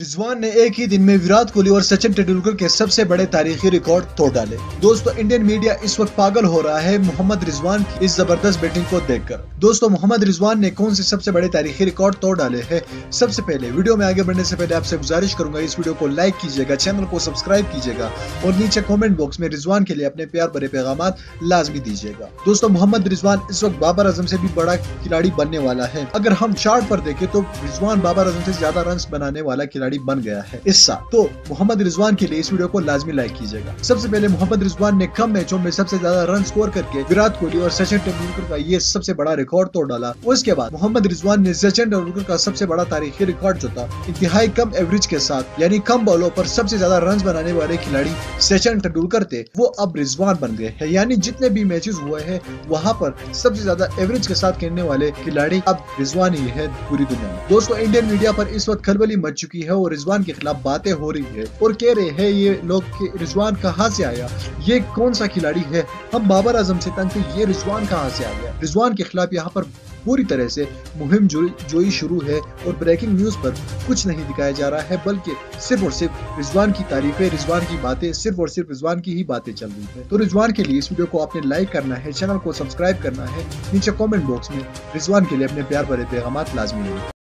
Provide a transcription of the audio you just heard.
रिजवान ने एक ही दिन में विराट कोहली और सचिन तेंदुलकर के सबसे बड़े तारीखी रिकॉर्ड तोड़ डाले। दोस्तों, इंडियन मीडिया इस वक्त पागल हो रहा है मोहम्मद रिजवान की इस जबरदस्त बैटिंग को देखकर। दोस्तों, मोहम्मद रिजवान ने कौन से सबसे बड़े तारीखी रिकॉर्ड तोड़ डाले हैं? सबसे पहले वीडियो में आगे बढ़ने से पहले आपसे गुजारिश करूंगा, इस वीडियो को लाइक कीजिएगा, चैनल को सब्सक्राइब कीजिएगा और नीचे कॉमेंट बॉक्स में रिजवान के लिए अपने प्यार भरे पैगामात लाजमी दीजिएगा। दोस्तों, मोहम्मद रिजवान इस वक्त बाबर आजम से भी बड़ा खिलाड़ी बनने वाला है। अगर हम चार्ट पर देखें तो रिजवान बाबर आजम से ज्यादा रन बनाने वाला खिलाड़ी बन गया है इस साल। तो मोहम्मद रिजवान के लिए इस वीडियो को लाजमी लाइक कीजिएगा। सबसे पहले मोहम्मद रिजवान ने कम मैचों में सबसे ज्यादा रन स्कोर करके विराट कोहली और सचिन तेंदुलकर का ये सबसे बड़ा रिकॉर्ड तोड़ डाला। उसके बाद मोहम्मद रिजवान ने सचिन तेंदुलकर का सबसे बड़ा तारीखी रिकॉर्ड जो था, इंतहाई कम एवरेज के साथ यानी कम बॉलों पर सबसे ज्यादा रन बनाने वाले खिलाड़ी सचिन तेंदुलकर थे, वो अब रिजवान बन गए हैं। यानी जितने भी मैचेस हुए हैं वहाँ पर सबसे ज्यादा एवरेज के साथ खेलने वाले खिलाड़ी अब रिजवान ही है पूरी दुनिया में। दोस्तों, इंडियन मीडिया पर इस वक्त खलबली मच चुकी है और रिजवान के खिलाफ बातें हो रही है और कह रहे हैं ये लोग कि रिजवान कहां से आया, ये कौन सा खिलाड़ी है, हम बाबर आजम से तंग थे, ये रिजवान कहां से आ गया। रिजवान के खिलाफ यहाँ पर पूरी तरह से मुहिम जोई शुरू है और ब्रेकिंग न्यूज पर कुछ नहीं दिखाया जा रहा है, बल्कि सिर्फ और सिर्फ रिजवान की तारीफें, रिजवान की बातें, सिर्फ और सिर्फ रिजवान की ही बातें चल रही है। तो रिजवान के लिए इस वीडियो को आपने लाइक करना है, चैनल को सब्सक्राइब करना है, नीचे कमेंट बॉक्स में रिजवान के लिए अपने प्यार भरे पैगामात लाजमी है।